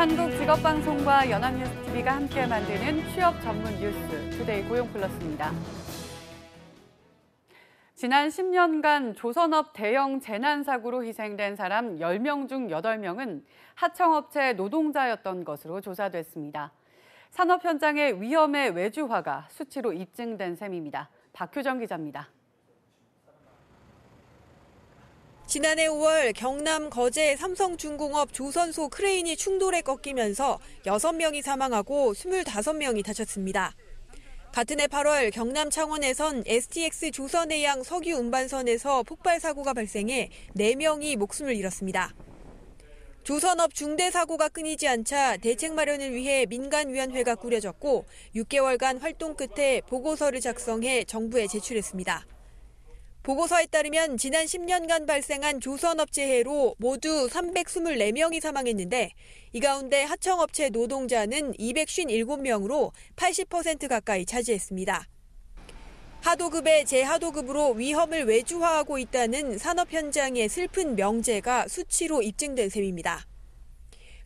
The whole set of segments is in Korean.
한국직업방송과 연합뉴스TV가 함께 만드는 취업 전문 뉴스, 투데이 고용플러스입니다. 지난 10년간 조선업 대형 재난사고로 희생된 사람 10명 중 8명은 하청업체 노동자였던 것으로 조사됐습니다. 산업 현장의 위험의 외주화가 수치로 입증된 셈입니다. 박효정 기자입니다. 지난해 5월 경남 거제 삼성중공업 조선소 크레인이 충돌에 꺾이면서 6명이 사망하고 25명이 다쳤습니다. 같은 해 8월 경남 창원에선 STX 조선해양 석유 운반선에서 폭발 사고가 발생해 4명이 목숨을 잃었습니다. 조선업 중대 사고가 끊이지 않자 대책 마련을 위해 민간위원회가 꾸려졌고 6개월간 활동 끝에 보고서를 작성해 정부에 제출했습니다. 보고서에 따르면 지난 10년간 발생한 조선업 재해로 모두 324명이 사망했는데 이 가운데 하청업체 노동자는 257명으로 80% 가까이 차지했습니다. 하도급의 재하도급으로 위험을 외주화하고 있다는 산업 현장의 슬픈 명제가 수치로 입증된 셈입니다.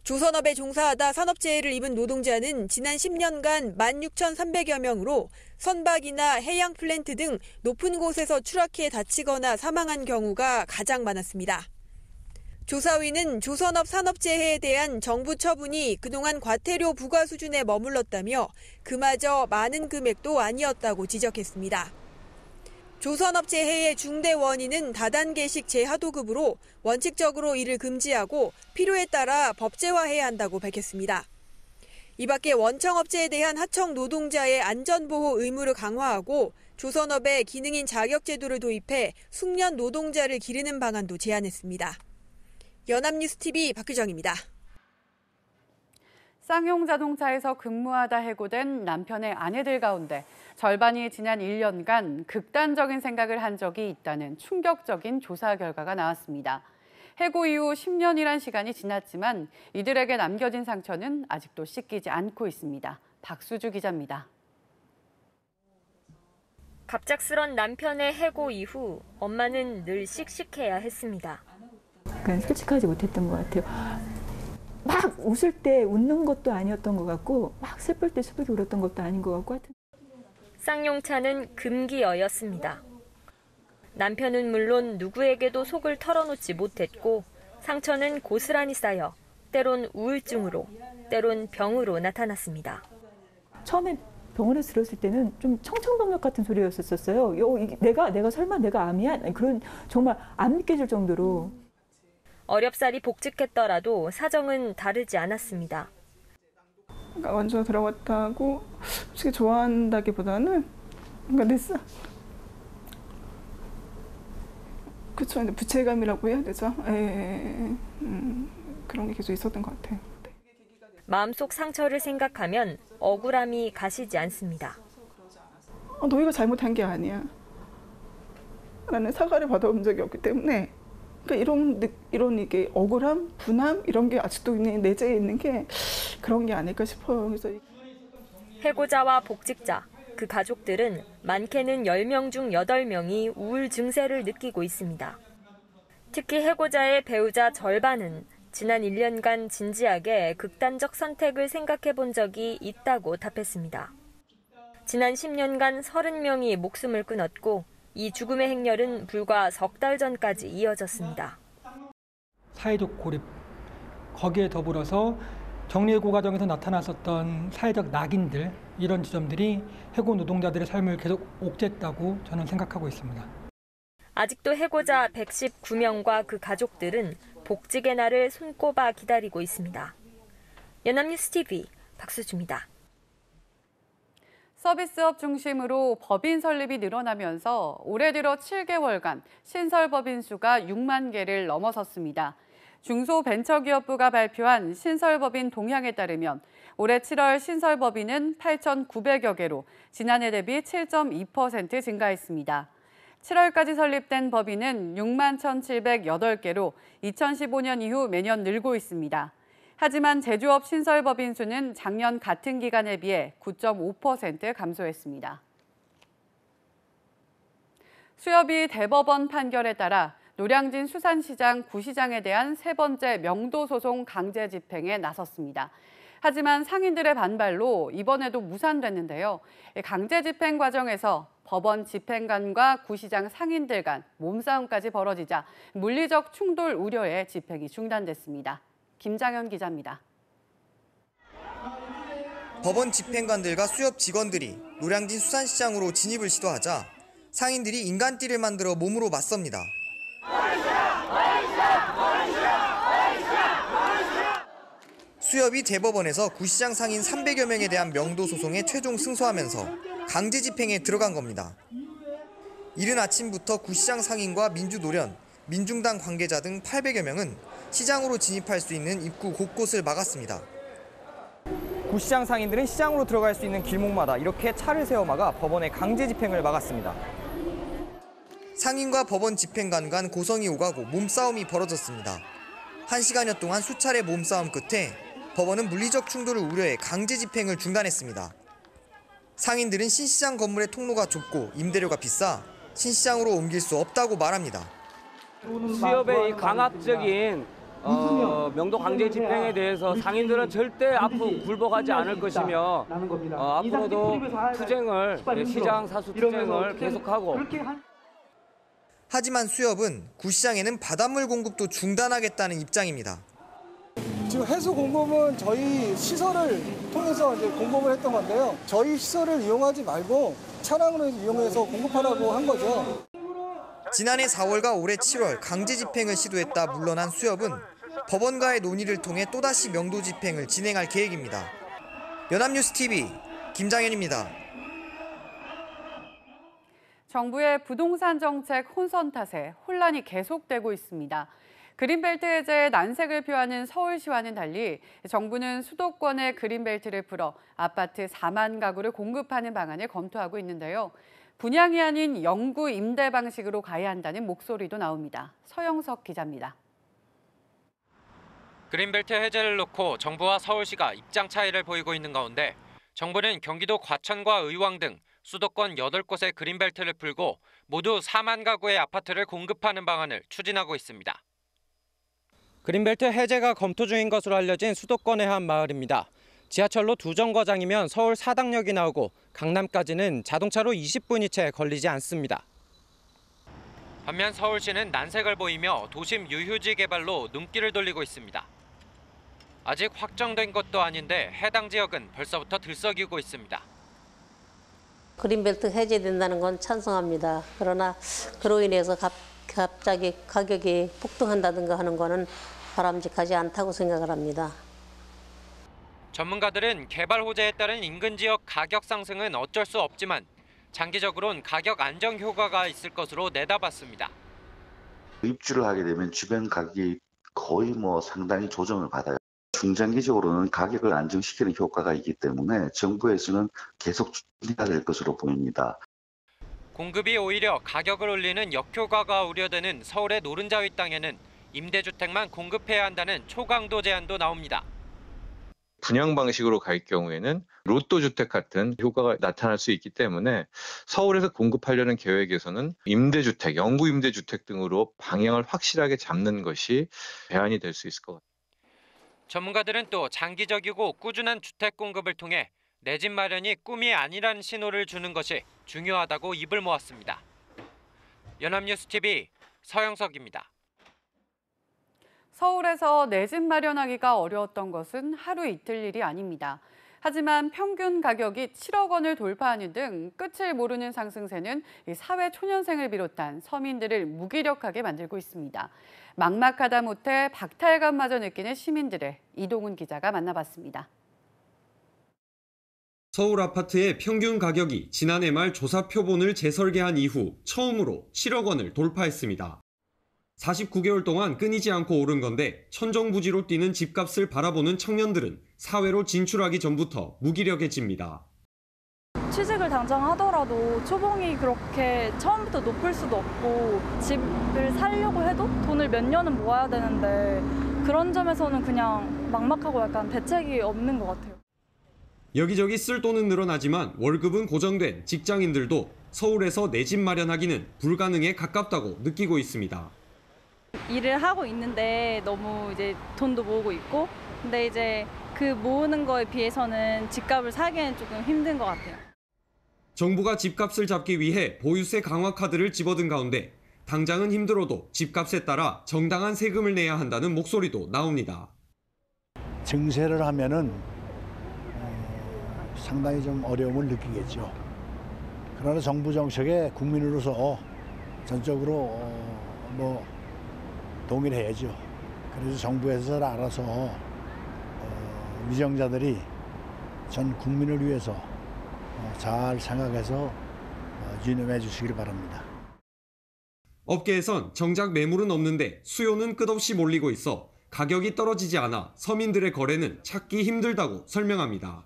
조선업에 종사하다 산업재해를 입은 노동자는 지난 10년간 16,300여 명으로 선박이나 해양 플랜트 등 높은 곳에서 추락해 다치거나 사망한 경우가 가장 많았습니다. 조사위는 조선업 산업재해에 대한 정부 처분이 그동안 과태료 부과 수준에 머물렀다며 그마저 많은 금액도 아니었다고 지적했습니다. 조선업 재해의 중대 원인은 다단계식 재하도급으로 원칙적으로 이를 금지하고 필요에 따라 법제화해야 한다고 밝혔습니다. 이 밖에 원청업체에 대한 하청 노동자의 안전보호 의무를 강화하고 조선업에 기능인 자격제도를 도입해 숙련 노동자를 기르는 방안도 제안했습니다. 연합뉴스TV 박효정입니다. 쌍용 자동차에서 근무하다 해고된 남편의 아내들 가운데 절반이 지난 1년간 극단적인 생각을 한 적이 있다는 충격적인 조사 결과가 나왔습니다. 해고 이후 10년이란 시간이 지났지만 이들에게 남겨진 상처는 아직도 씻기지 않고 있습니다. 박수주 기자입니다. 갑작스런 남편의 해고 이후 엄마는 늘 씩씩해야 했습니다. 약간 솔직하지 못했던 것 같아요. 막 웃을 때 웃는 것도 아니었던 것 같고 막 슬플 때 슬프게 울었던 것도 아닌 것 같고 하여튼. 쌍용차는 금기어였습니다. 남편은 물론 누구에게도 속을 털어놓지 못했고 상처는 고스란히 쌓여 때론 우울증으로 때론 병으로 나타났습니다. 처음에 병원에서 들었을 때는 좀 청천벽력 같은 소리였었어요. 내가 설마 내가 암이야? 그런 정말 안 믿겨질 정도로. 어렵사리 복직했더라도 사정은 다르지 않았습니다. 먼저 들어갔다고 솔직히 좋아한다기보다는 뭔가 그쵸, 부채감이라고 해야 되죠. 그런 게 계속 있었던 것 같아요. 마음속 상처를 생각하면 억울함이 가시지 않습니다. 너희가 잘못한 게 아니야. 나는 사과를 받아본 적이 없기 때문에 그러니까 이런 이게 억울함, 분함 이런 게 아직도 내재해 있는 게 그런 게 아닐까 싶어요. 그래서 해고자와 복직자, 그 가족들은 많게는 10명 중 8명이 우울 증세를 느끼고 있습니다. 특히 해고자의 배우자 절반은 지난 1년간 진지하게 극단적 선택을 생각해 본 적이 있다고 답했습니다. 지난 10년간 30명이 목숨을 끊었고 이 죽음의 행렬은 불과 석 달 전까지 이어졌습니다. 사회적 고립, 거기에 더불어서 정리해고 과정에서 나타났었던 사회적 낙인들, 이런 지점들이 해고 노동자들의 삶을 계속 옥죄했다고 저는 생각하고 있습니다. 아직도 해고자 119명과 그 가족들은 복직의 날을 손꼽아 기다리고 있습니다. 연합뉴스TV 박수주입니다. 서비스업 중심으로 법인 설립이 늘어나면서 올해 들어 7개월간 신설법인 수가 6만 개를 넘어섰습니다. 중소벤처기업부가 발표한 신설법인 동향에 따르면 올해 7월 신설법인은 8,900여 개로 지난해 대비 7.2% 증가했습니다. 7월까지 설립된 법인은 6만 1,708개로 2015년 이후 매년 늘고 있습니다. 하지만 제조업 신설법인 수는 작년 같은 기간에 비해 9.5% 감소했습니다. 수협이 대법원 판결에 따라 노량진 수산시장 구시장에 대한 세 번째 명도 소송 강제 집행에 나섰습니다. 하지만 상인들의 반발로 이번에도 무산됐는데요. 강제 집행 과정에서 법원 집행관과 구시장 상인들 간 몸싸움까지 벌어지자 물리적 충돌 우려에 집행이 중단됐습니다. 김장현 기자입니다. 법원 집행관들과 수협 직원들이 노량진 수산시장으로 진입을 시도하자 상인들이 인간띠를 만들어 몸으로 맞섭니다. 수협이 대법원에서 구시장 상인 300여 명에 대한 명도 소송에 최종 승소하면서 강제 집행에 들어간 겁니다. 이른 아침부터 구시장 상인과 민주노련, 민중당 관계자 등 800여 명은 시장으로 진입할 수 있는 입구 곳곳을 막았습니다. 구시장 상인들은 시장으로 들어갈 수 있는 길목마다 이렇게 차를 세워 막아 법원의 강제 집행을 막았습니다. 상인과 법원 집행관 간 고성이 오가고 몸싸움이 벌어졌습니다. 1시간여 동안 수차례 몸싸움 끝에 법원은 물리적 충돌을 우려해 강제 집행을 중단했습니다. 상인들은 신시장 건물의 통로가 좁고 임대료가 비싸 신시장으로 옮길 수 없다고 말합니다. 수협의 이 강압적인 명도 강제 집행에 대해서 상인들은 절대 앞으로 굴복하지 않을 것이며 앞으로도 투쟁을, 시장 사수 투쟁을 계속하고. 하지만 수협은 구시장에는 바닷물 공급도 중단하겠다는 입장입니다. 지금 해수 공급은 저희 시설을 통해서 이제 공급을 했던 건데요. 저희 시설을 이용하지 말고 차량으로 이용해서 공급하라고 한 거죠. 지난해 4월과 올해 7월 강제 집행을 시도했다 물러난 수협은 법원과의 논의를 통해 또다시 명도 집행을 진행할 계획입니다. 연합뉴스TV 김장현입니다. 정부의 부동산 정책 혼선 탓에 혼란이 계속되고 있습니다. 그린벨트 해제에 난색을 표하는 서울시와는 달리 정부는 수도권의 그린벨트를 풀어 아파트 4만 가구를 공급하는 방안을 검토하고 있는데요. 분양이 아닌 영구 임대 방식으로 가야 한다는 목소리도 나옵니다. 서영석 기자입니다. 그린벨트 해제를 놓고 정부와 서울시가 입장 차이를 보이고 있는 가운데 정부는 경기도 과천과 의왕 등 수도권 8곳의 그린벨트를 풀고 모두 4만 가구의 아파트를 공급하는 방안을 추진하고 있습니다. 그린벨트 해제가 검토 중인 것으로 알려진 수도권의 한 마을입니다. 지하철로 2정거장이면 서울 사당역이 나오고 강남까지는 자동차로 20분이 채 걸리지 않습니다. 반면 서울시는 난색을 보이며 도심 유휴지 개발로 눈길을 돌리고 있습니다. 아직 확정된 것도 아닌데 해당 지역은 벌써부터 들썩이고 있습니다. 그린벨트 해제된다는 건 찬성합니다. 그러나 그로 인해서 갑자기 가격이 폭등한다든가 하는 거는 바람직하지 않다고 생각을 합니다. 전문가들은 개발 호재에 따른 인근 지역 가격 상승은 어쩔 수 없지만 장기적으로는 가격 안정 효과가 있을 것으로 내다봤습니다. 입주를 하게 되면 주변 가격이 거의 상당히 조정을 받아요. 중장기적으로는 가격을 안정시키는 효과가 있기 때문에 정부에서는 계속 추진해야 될 것으로 보입니다. 공급이 오히려 가격을 올리는 역효과가 우려되는 서울의 노른자 윗땅에는 임대주택만 공급해야 한다는 초강도 제안도 나옵니다. 분양 방식으로 갈 경우에는 로또 주택 같은 효과가 나타날 수 있기 때문에 서울에서 공급하려는 계획에서는 임대주택, 영구 임대주택 등으로 방향을 확실하게 잡는 것이 대안이 될 수 있을 것 같습니다. 전문가들은 또 장기적이고 꾸준한 주택 공급을 통해 내 집 마련이 꿈이 아니라는 신호를 주는 것이 중요하다고 입을 모았습니다. 연합뉴스TV 서영석입니다. 서울에서 내 집 마련하기가 어려웠던 것은 하루 이틀 일이 아닙니다. 하지만 평균 가격이 7억 원을 돌파하는 등 끝을 모르는 상승세는 사회 초년생을 비롯한 서민들을 무기력하게 만들고 있습니다. 막막하다 못해 박탈감마저 느끼는 시민들을 이동훈 기자가 만나봤습니다. 서울 아파트의 평균 가격이 지난해 말 조사 표본을 재설계한 이후 처음으로 7억 원을 돌파했습니다. 49개월 동안 끊이지 않고 오른 건데 천정부지로 뛰는 집값을 바라보는 청년들은 사회로 진출하기 전부터 무기력해집니다. 취직을 당장 하더라도 초봉이 그렇게 처음부터 높을 수도 없고 집을 살려고 해도 돈을 몇 년은 모아야 되는데 그런 점에서는 그냥 막막하고 약간 대책이 없는 것 같아요. 여기저기 쓸 돈은 늘어나지만 월급은 고정된 직장인들도 서울에서 내 집 마련하기는 불가능에 가깝다고 느끼고 있습니다. 일을 하고 있는데 너무 이제 돈도 모으고 있고, 근데 이제 그 모으는 거에 비해서는 집값을 사기에는 조금 힘든 것 같아요. 정부가 집값을 잡기 위해 보유세 강화 카드를 집어든 가운데 당장은 힘들어도 집값에 따라 정당한 세금을 내야 한다는 목소리도 나옵니다. 증세를 하면은 상당히 좀 어려움을 느끼겠죠. 그러나 정부 정책에 국민으로서 전적으로 동의를 해야죠. 그래서 정부에서 알아서 위정자들이 전 국민을 위해서 잘 생각해서 유념해 주시길 바랍니다. 업계에선 정작 매물은 없는데 수요는 끝없이 몰리고 있어 가격이 떨어지지 않아 서민들의 거래는 찾기 힘들다고 설명합니다.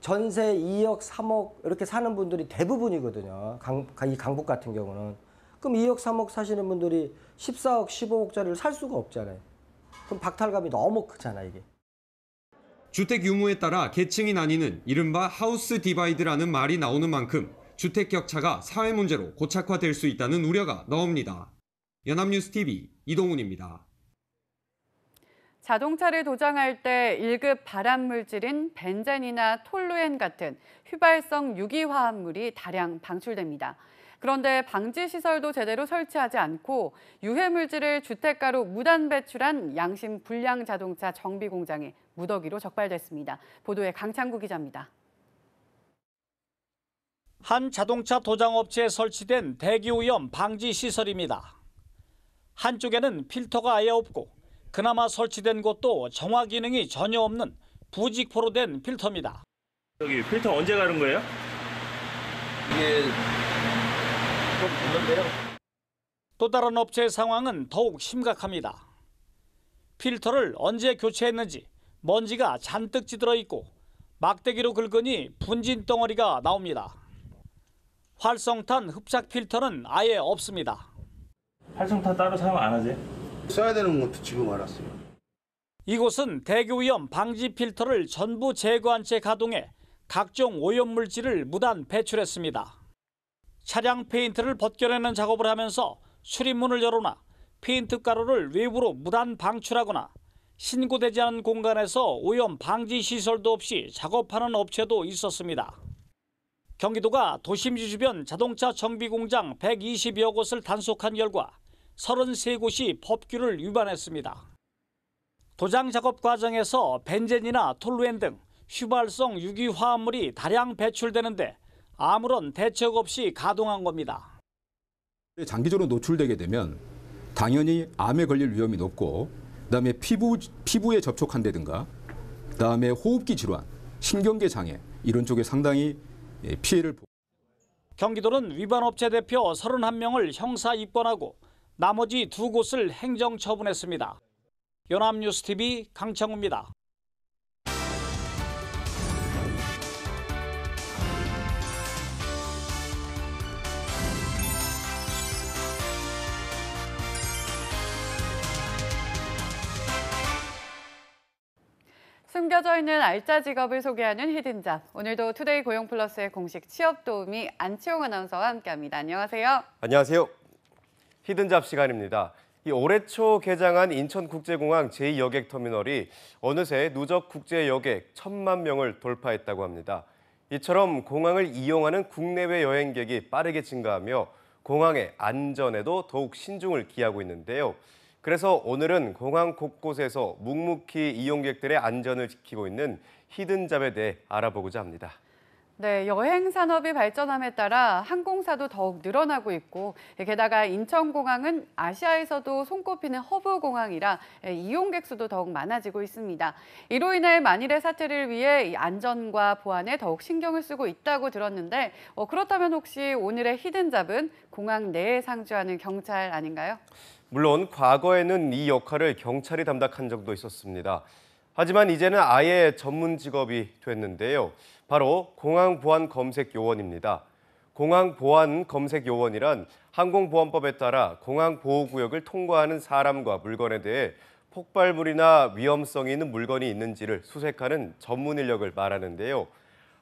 전세 2억, 3억 이렇게 사는 분들이 대부분이거든요. 이 강북 같은 경우는. 그럼 2억, 3억 사시는 분들이 14억, 15억짜리를 살 수가 없잖아요. 그럼 박탈감이 너무 크잖아요, 이게. 주택 유무에 따라 계층이 나뉘는 이른바 하우스 디바이드라는 말이 나오는 만큼 주택 격차가 사회 문제로 고착화될 수 있다는 우려가 나옵니다. 연합뉴스 TV 이동훈입니다. 자동차를 도장할 때 1급 발암물질인 벤젠이나 톨루엔 같은 휘발성 유기화합물이 다량 방출됩니다. 그런데 방지시설도 제대로 설치하지 않고 유해물질을 주택가로 무단 배출한 양심 불량 자동차 정비 공장이 무더기로 적발됐습니다. 보도에 강창구 기자입니다. 한 자동차 도장업체에 설치된 대기오염 방지시설입니다. 한쪽에는 필터가 아예 없고 그나마 설치된 곳도 정화 기능이 전혀 없는 부직포로 된 필터입니다. 여기 필터 언제 가는 거예요? 이게 좀 됐는데요. 또 다른 업체의 상황은 더욱 심각합니다. 필터를 언제 교체했는지 먼지가 잔뜩 찌들어 있고 막대기로 긁으니 분진 덩어리가 나옵니다. 활성탄 흡착 필터는 아예 없습니다. 활성탄 따로 사용 안 하지? 써야 되는 것도 지금 알았어요. 이곳은 대기오염 방지 필터를 전부 제거한 채 가동해 각종 오염물질을 무단 배출했습니다. 차량 페인트를 벗겨내는 작업을 하면서 출입문을 열어놔 페인트 가루를 외부로 무단 방출하거나 신고되지 않은 공간에서 오염 방지 시설도 없이 작업하는 업체도 있었습니다. 경기도가 도심지 주변 자동차 정비 공장 120여 곳을 단속한 결과 33곳이 법규를 위반했습니다. 도장 작업 과정에서 벤젠이나 톨루엔 등 휘발성 유기화합물이 다량 배출되는데 아무런 대책 없이 가동한 겁니다. 장기적으로 노출되게 되면 당연히 암에 걸릴 위험이 높고 그다음에 피부에 접촉한다든가 그다음에 호흡기 질환, 신경계 장애 이런 쪽에 상당히 피해를 보고. 경기도는 위반업체 대표 31명을 형사 입건하고 나머지 2곳을 행정 처분했습니다. 연합뉴스TV 강창우입니다. 숨겨져 있는 알짜 직업을 소개하는 히든잡. 오늘도 투데이 고용플러스의 공식 취업 도우미 안치홍 아나운서와 함께합니다. 안녕하세요. 안녕하세요. 히든잡 시간입니다. 올해 초 개장한 인천국제공항 제2여객터미널이 어느새 누적 국제여객 1,000만 명을 돌파했다고 합니다. 이처럼 공항을 이용하는 국내외 여행객이 빠르게 증가하며 공항의 안전에도 더욱 신중을 기하고 있는데요. 그래서 오늘은 공항 곳곳에서 묵묵히 이용객들의 안전을 지키고 있는 히든잡에 대해 알아보고자 합니다. 네, 여행 산업이 발전함에 따라 항공사도 더욱 늘어나고 있고 게다가 인천공항은 아시아에서도 손꼽히는 허브 공항이라 이용객 수도 더욱 많아지고 있습니다. 이로 인해 만일의 사태를 위해 안전과 보안에 더욱 신경을 쓰고 있다고 들었는데 그렇다면 혹시 오늘의 히든잡은 공항 내에 상주하는 경찰 아닌가요? 물론 과거에는 이 역할을 경찰이 담당한 적도 있었습니다. 하지만 이제는 아예 전문 직업이 됐는데요. 바로 공항보안검색요원입니다. 공항보안검색요원이란 항공보안법에 따라 공항보호구역을 통과하는 사람과 물건에 대해 폭발물이나 위험성이 있는 물건이 있는지를 수색하는 전문 인력을 말하는데요.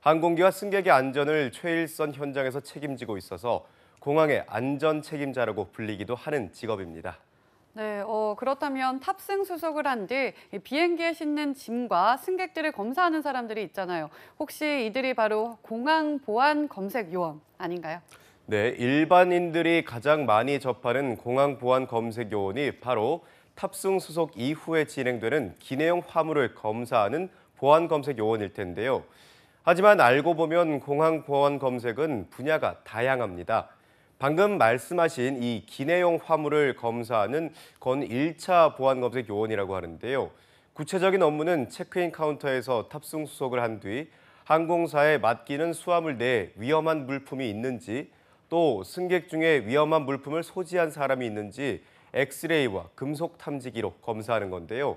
항공기와 승객의 안전을 최일선 현장에서 책임지고 있어서 공항의 안전 책임자라고 불리기도 하는 직업입니다. 네, 그렇다면 탑승 수속을 한 뒤 비행기에 싣는 짐과 승객들을 검사하는 사람들이 있잖아요. 혹시 이들이 바로 공항 보안 검색 요원 아닌가요? 네, 일반인들이 가장 많이 접하는 공항 보안 검색 요원이 바로 탑승 수속 이후에 진행되는 기내용 화물을 검사하는 보안 검색 요원일 텐데요. 하지만 알고 보면 공항 보안 검색은 분야가 다양합니다. 방금 말씀하신 이 기내용 화물을 검사하는 건 1차 보안 검색 요원이라고 하는데요. 구체적인 업무는 체크인 카운터에서 탑승 수속을 한 뒤 항공사에 맡기는 수화물 내에 위험한 물품이 있는지, 또 승객 중에 위험한 물품을 소지한 사람이 있는지 엑스레이와 금속 탐지기로 검사하는 건데요.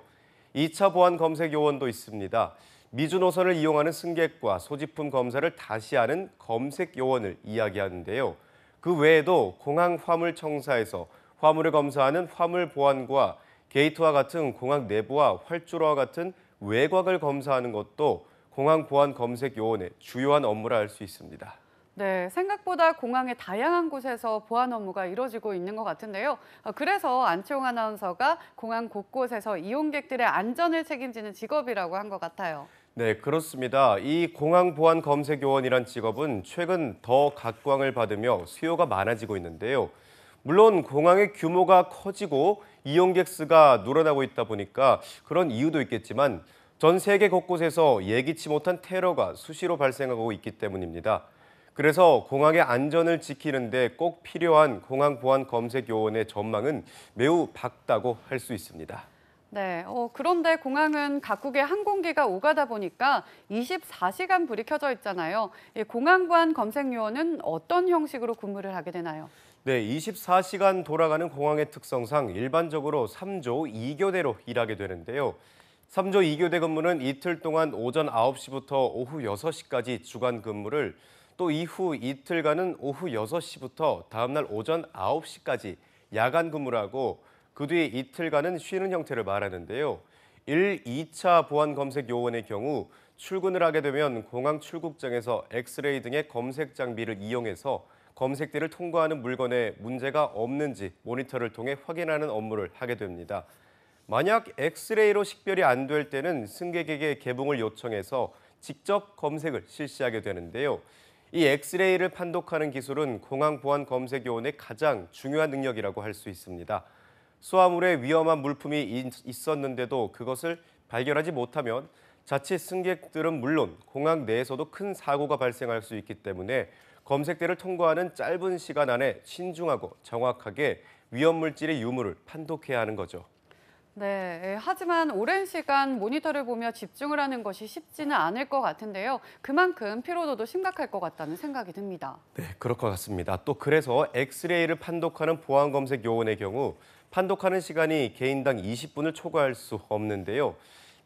2차 보안 검색 요원도 있습니다. 미주 노선을 이용하는 승객과 소지품 검사를 다시 하는 검색 요원을 이야기하는데요. 그 외에도 공항 화물 청사에서 화물을 검사하는 화물 보안과 게이트와 같은 공항 내부와 활주로와 같은 외곽을 검사하는 것도 공항 보안 검색 요원의 주요한 업무라 할 수 있습니다. 네, 생각보다 공항의 다양한 곳에서 보안 업무가 이루어지고 있는 것 같은데요. 그래서 안치홍 아나운서가 공항 곳곳에서 이용객들의 안전을 책임지는 직업이라고 한 것 같아요. 네, 그렇습니다. 이 공항 보안 검색 요원이란 직업은 최근 더 각광을 받으며 수요가 많아지고 있는데요. 물론 공항의 규모가 커지고 이용객 수가 늘어나고 있다 보니까 그런 이유도 있겠지만 전 세계 곳곳에서 예기치 못한 테러가 수시로 발생하고 있기 때문입니다. 그래서 공항의 안전을 지키는 데 꼭 필요한 공항 보안 검색 요원의 전망은 매우 밝다고 할 수 있습니다. 네, 그런데 공항은 각국의 항공기가 오가다 보니까 24시간 불이 켜져 있잖아요. 이 공항 보안 검색 요원은 어떤 형식으로 근무를 하게 되나요? 네, 24시간 돌아가는 공항의 특성상 일반적으로 3조 2교대로 일하게 되는데요. 3조 2교대 근무는 이틀 동안 오전 9시부터 오후 6시까지 주간 근무를, 또 이후 이틀간은 오후 6시부터 다음날 오전 9시까지 야간 근무를 하고, 그 뒤 이틀간은 쉬는 형태를 말하는데요. 1, 2차 보안 검색 요원의 경우 출근을 하게 되면 공항 출국장에서 엑스레이 등의 검색 장비를 이용해서 검색대를 통과하는 물건에 문제가 없는지 모니터를 통해 확인하는 업무를 하게 됩니다. 만약 엑스레이로 식별이 안 될 때는 승객에게 개봉을 요청해서 직접 검색을 실시하게 되는데요. 이 엑스레이를 판독하는 기술은 공항 보안 검색 요원의 가장 중요한 능력이라고 할 수 있습니다. 수화물에 위험한 물품이 있었는데도 그것을 발견하지 못하면 자칫 승객들은 물론 공항 내에서도 큰 사고가 발생할 수 있기 때문에 검색대를 통과하는 짧은 시간 안에 신중하고 정확하게 위험 물질의 유무를 판독해야 하는 거죠. 네, 하지만 오랜 시간 모니터를 보며 집중을 하는 것이 쉽지는 않을 것 같은데요. 그만큼 피로도도 심각할 것 같다는 생각이 듭니다. 네, 그럴 것 같습니다. 또 그래서 엑스레이를 판독하는 보안 검색 요원의 경우 판독하는 시간이 개인당 20분을 초과할 수 없는데요.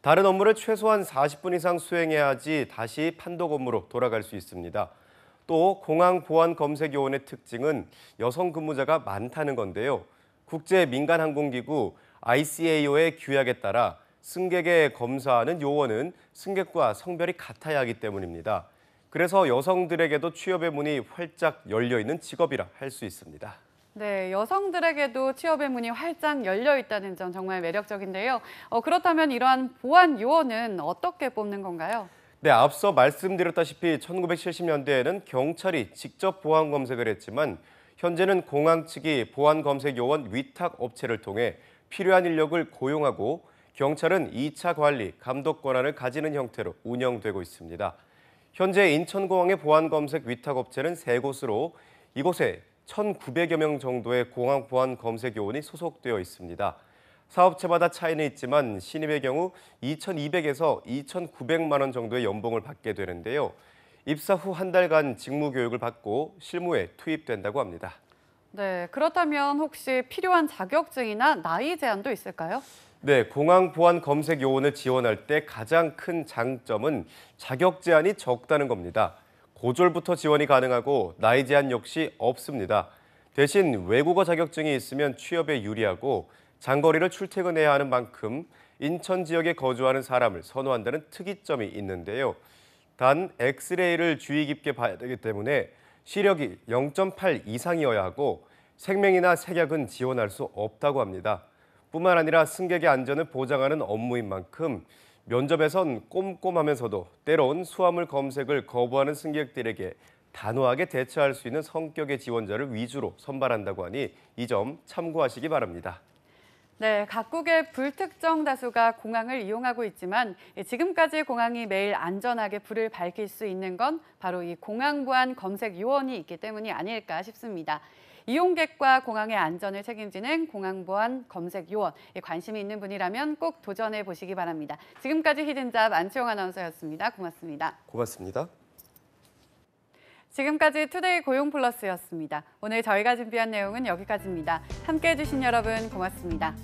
다른 업무를 최소한 40분 이상 수행해야지 다시 판독 업무로 돌아갈 수 있습니다. 또 공항 보안 검색 요원의 특징은 여성 근무자가 많다는 건데요. 국제 민간 항공기구 ICAO의 규약에 따라 승객에 검사하는 요원은 승객과 성별이 같아야 하기 때문입니다. 그래서 여성들에게도 취업의 문이 활짝 열려 있는 직업이라 할 수 있습니다. 네, 여성들에게도 취업의 문이 활짝 열려 있다는 점 정말 매력적인데요. 그렇다면 이러한 보안 요원은 어떻게 뽑는 건가요? 네, 앞서 말씀드렸다시피 1970년대에는 경찰이 직접 보안 검색을 했지만 현재는 공항 측이 보안 검색 요원 위탁 업체를 통해 필요한 인력을 고용하고 경찰은 2차 관리, 감독 권한을 가지는 형태로 운영되고 있습니다. 현재 인천공항의 보안 검색 위탁 업체는 3곳으로 이곳에 1,900여 명 정도의 공항 보안 검색 요원이 소속되어 있습니다. 사업체마다 차이는 있지만 신입의 경우 2,200에서 2,900만 원 정도의 연봉을 받게 되는데요. 입사 후 한 달간 직무 교육을 받고 실무에 투입된다고 합니다. 네, 그렇다면 혹시 필요한 자격증이나 나이 제한도 있을까요? 네, 공항 보안 검색 요원을 지원할 때 가장 큰 장점은 자격 제한이 적다는 겁니다. 고졸부터 지원이 가능하고 나이 제한 역시 없습니다. 대신 외국어 자격증이 있으면 취업에 유리하고 장거리를 출퇴근해야 하는 만큼 인천 지역에 거주하는 사람을 선호한다는 특이점이 있는데요. 단 엑스레이를 주의 깊게 봐야 되기 때문에 시력이 0.8 이상이어야 하고 생명이나 색약은 지원할 수 없다고 합니다. 뿐만 아니라 승객의 안전을 보장하는 업무인 만큼 면접에선 꼼꼼하면서도 때론 수화물 검색을 거부하는 승객들에게 단호하게 대처할 수 있는 성격의 지원자를 위주로 선발한다고 하니 이 점 참고하시기 바랍니다. 네, 각국의 불특정 다수가 공항을 이용하고 있지만 지금까지 공항이 매일 안전하게 불을 밝힐 수 있는 건 바로 이 공항보안 검색 요원이 있기 때문이 아닐까 싶습니다. 이용객과 공항의 안전을 책임지는 공항보안 검색 요원, 관심이 있는 분이라면 꼭 도전해 보시기 바랍니다. 지금까지 히든잡 안치홍 아나운서였습니다. 고맙습니다. 고맙습니다. 지금까지 투데이 고용플러스였습니다. 오늘 저희가 준비한 내용은 여기까지입니다. 함께해 주신 여러분 고맙습니다.